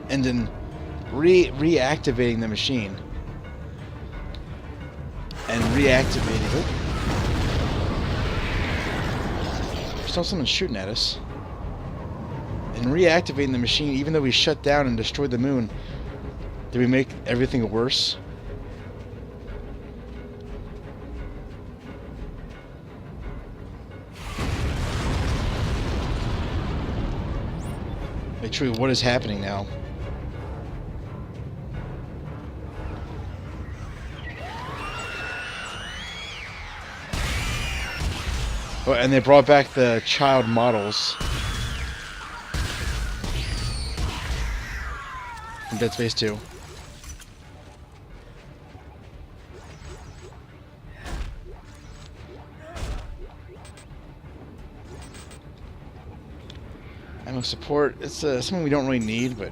and then reactivating the machine and reactivating. Oh. There's still someone shooting at us. And reactivating the machine, even though we shut down and destroyed the moon, did we make everything worse? Like, truly, what is happening now? Oh, and they brought back the child models from Dead Space 2. Ammo support, it's something we don't really need, but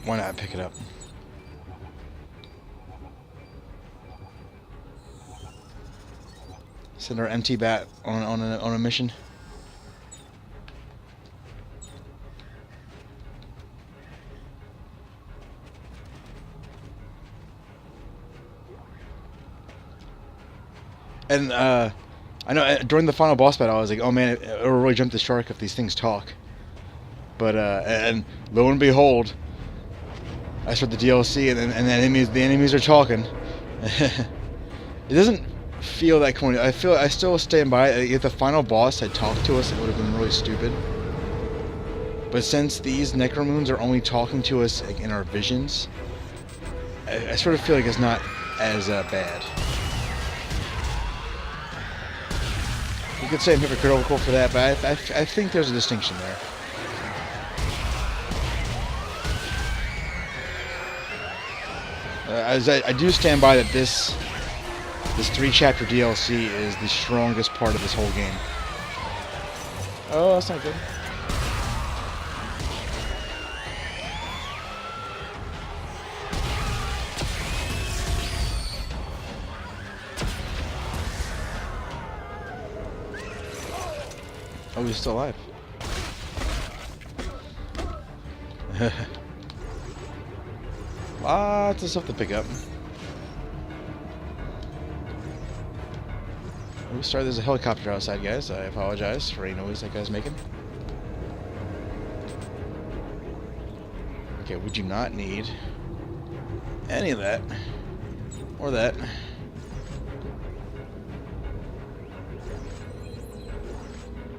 why not pick it up? Send our MT bat on a mission. And I know during the final boss battle, I was like, "Oh man, it'll really jump the shark if these things talk." But and lo and behold, I start the DLC, and the enemies are talking. It doesn't feel that corny. I still stand by it. If the final boss had talked to us, it would have been really stupid. But since these Necromoons are only talking to us like, in our visions, I sort of feel like it's not as bad. You could say I'm hypocritical for that, but I think there's a distinction there. I do stand by that this 3-chapter DLC is the strongest part of this whole game. Oh, that's not good. Oh, he's still alive. Lots of stuff to pick up. Oh, sorry, there's a helicopter outside, guys. I apologize for any noise that guy's making. Okay, we do not need any of that. Or that.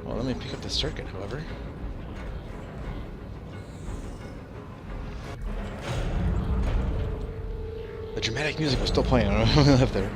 Well, let me pick up the circuit, however. The dramatic music was still playing. I don't know what left there.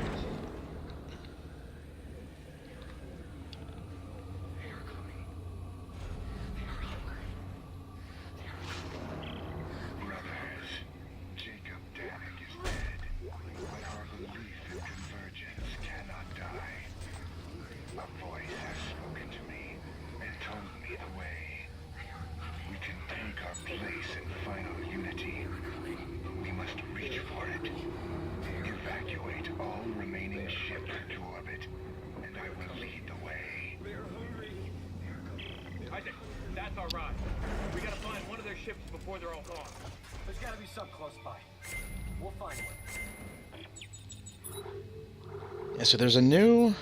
That's our ride. We gotta find one of their ships before they're all gone. There's gotta be some close by. We'll find one. Yeah, so there's a new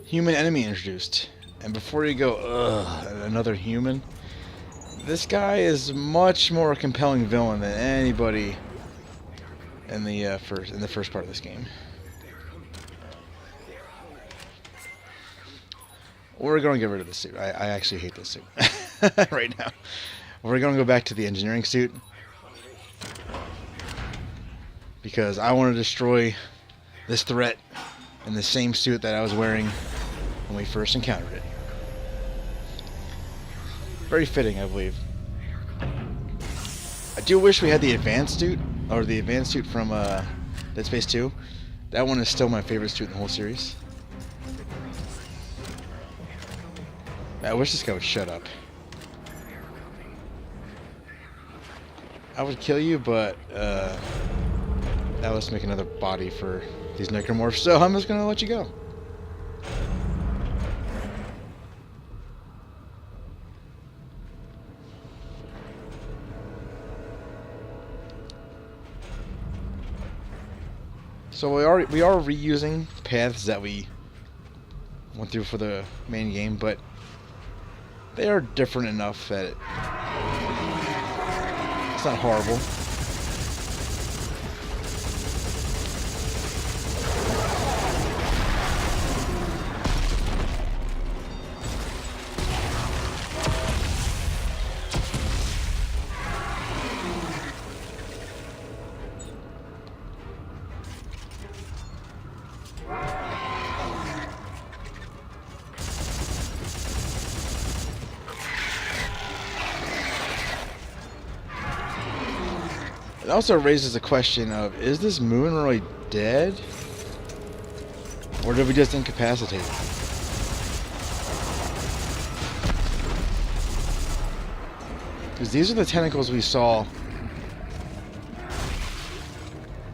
human enemy introduced. And before you go, ugh, another human, this guy is much more a compelling villain than anybody in the first part of this game. We're going to get rid of the suit. I actually hate this suit right now. We're going to go back to the engineering suit because I want to destroy this threat in the same suit that I was wearing when we first encountered it. Very fitting, I believe. I do wish we had the advanced suit, or the advanced suit from Dead Space 2. That one is still my favorite suit in the whole series. I wish this guy would shut up. I would kill you, but now let's make another body for these Necromorphs, so I'm just gonna let you go. So we are reusing paths that we went through for the main game, but they are different enough that it's not horrible. It also raises a question of, is this moon really dead? Or did we just incapacitate it? Because these are the tentacles we saw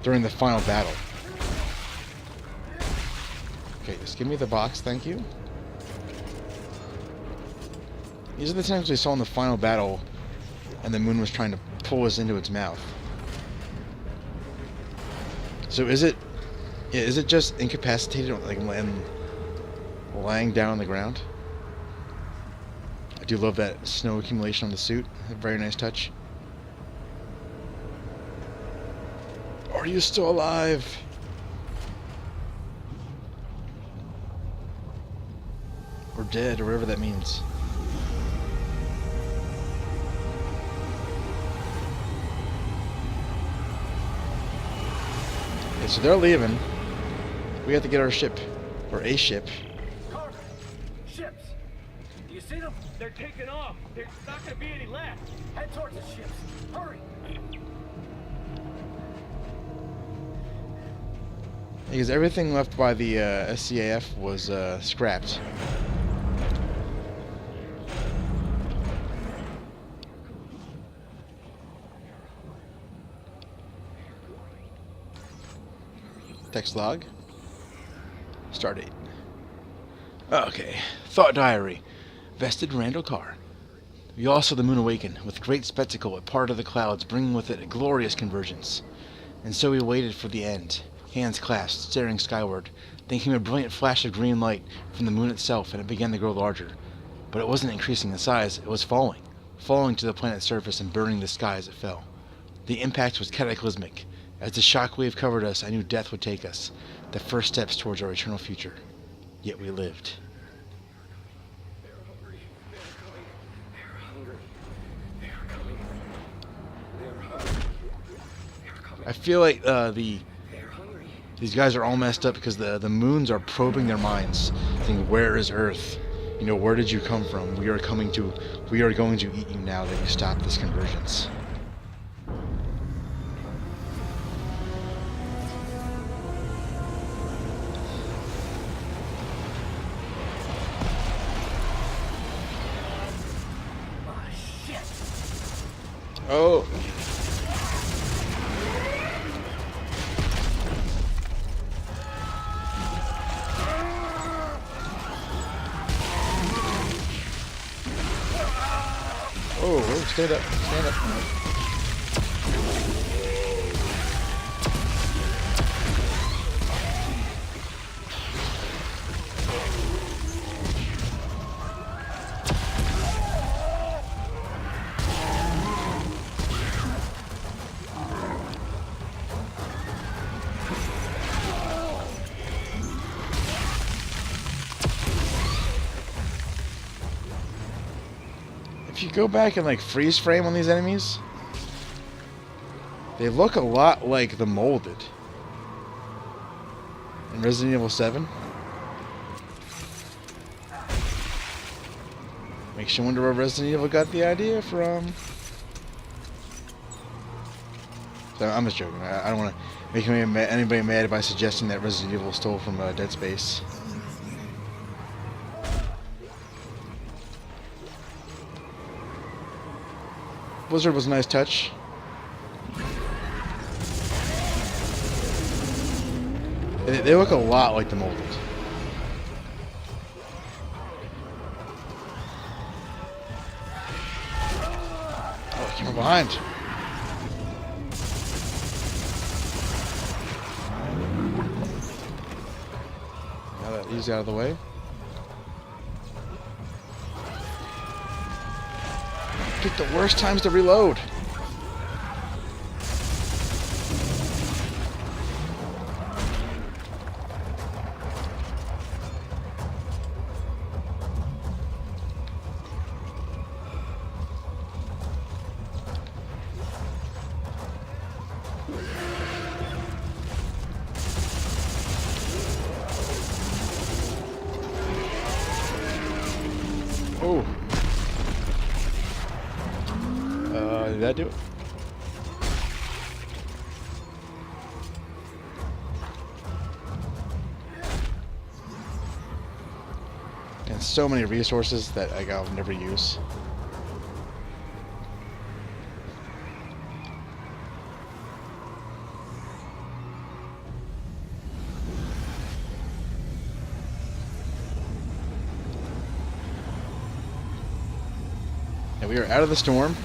during the final battle. Okay, just give me the box, thank you. These are the tentacles we saw in the final battle, and the moon was trying to pull us into its mouth. So is it just incapacitated, like, and lying down on the ground? I do love that snow accumulation on the suit. A very nice touch. Are you still alive? Or dead, or whatever that means. Okay, so they're leaving. We have to get our ship, or a ship. Carver! Ships! Do you see them? They're taking off. There's not gonna be any left. Head towards the ships. Hurry! Because everything left by the SCAF was scrapped. Text log. Stardate. Okay. Thought diary. Vested Randall Carr. We all saw the moon awaken, with great spectacle at part of the clouds, bringing with it a glorious convergence. And so we waited for the end, hands clasped, staring skyward. Then came a brilliant flash of green light from the moon itself, and it began to grow larger. But it wasn't increasing in size, it was falling to the planet's surface and burning the sky as it fell. The impact was cataclysmic. As the shockwave covered us, I knew death would take us, the first steps towards our eternal future. Yet we lived. I feel like these guys are all messed up because the moons are probing their minds, thinking, where is Earth? You know, where did you come from? We are going to eat you now that you stop this convergence. Oh. Oh, stand up, stand up. If you go back and like freeze frame on these enemies, they look a lot like the molded in Resident Evil 7. Makes you wonder where Resident Evil got the idea from. So I'm just joking. I don't want to make anybody mad by suggesting that Resident Evil stole from Dead Space. Blizzard was a nice touch. They look a lot like the molded. Oh, came from behind. these out of the way. Pick the worst times to reload. Oh. Did that do it? And so many resources that I'll never use. And we are out of the storm.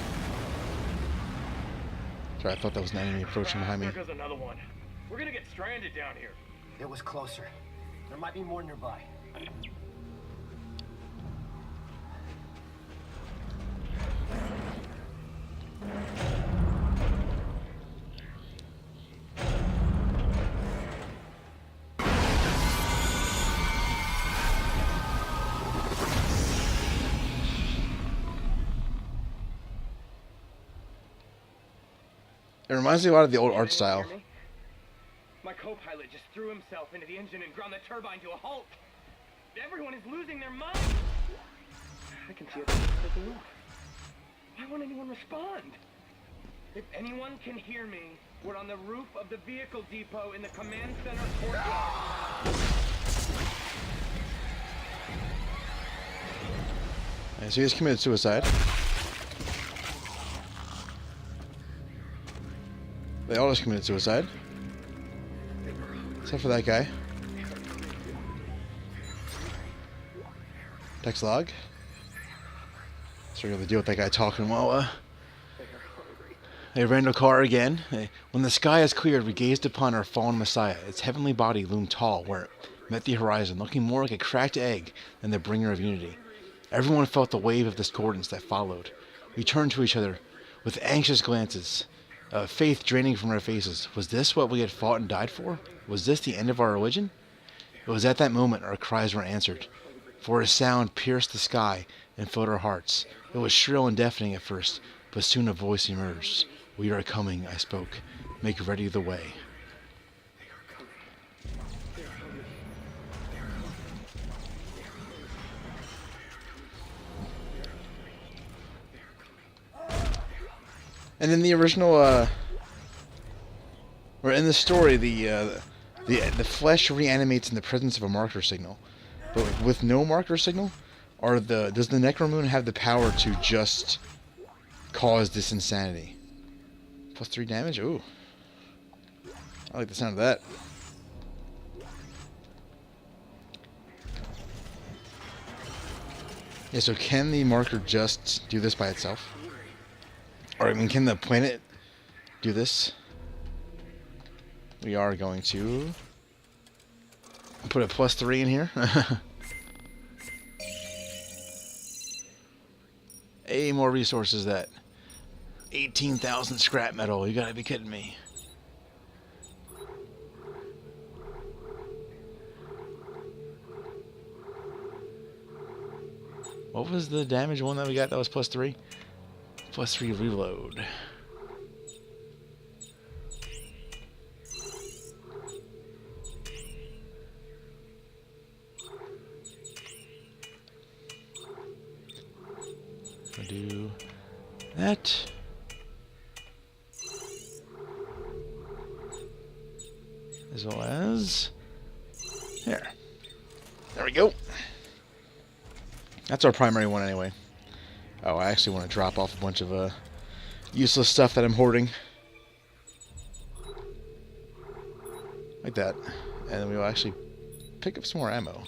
Sorry, I thought that was an enemy approaching behind me. There goes another one. We're gonna get stranded down here. It was closer. There might be more nearby. It reminds me a lot of the old art style. Hear me? My co-pilot just threw himself into the engine and ground the turbine to a halt. Everyone is losing their minds. I can see it taking off. Why won't anyone respond? If anyone can hear me, we're on the roof of the vehicle depot in the command center courtyard. And so he just committed suicide. They all just committed suicide. Except for that guy. Text log. So we're gonna deal with that guy talking while they ran a car again. When the sky is cleared, we gazed upon our fallen Messiah. Its heavenly body loomed tall where it met the horizon, looking more like a cracked egg than the bringer of unity. Everyone felt the wave of discordance that followed. We turned to each other with anxious glances. Faith draining from our faces. Was this what we had fought and died for? Was this the end of our religion? It was at that moment our cries were answered. For a sound pierced the sky and filled our hearts. It was shrill and deafening at first, but soon a voice emerged. "We are coming," I spoke. "Make ready the way." And in the original, or in the story, the flesh reanimates in the presence of a marker signal, but with no marker signal, does the Necromoon have the power to just cause this insanity? +3 damage. Ooh, I like the sound of that. Yeah. So can the marker just do this by itself? Or, I mean, can the planet do this? We are going to put a +3 in here. Hey, more resources. That 18,000 scrap metal. You gotta be kidding me. What was the damage one that we got that was +3? +3 reload. I'll do that. As well as there. There we go. That's our primary one anyway. Oh, I actually want to drop off a bunch of useless stuff that I'm hoarding. Like that. And then we'll actually pick up some more ammo.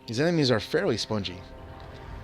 These enemies are fairly spongy.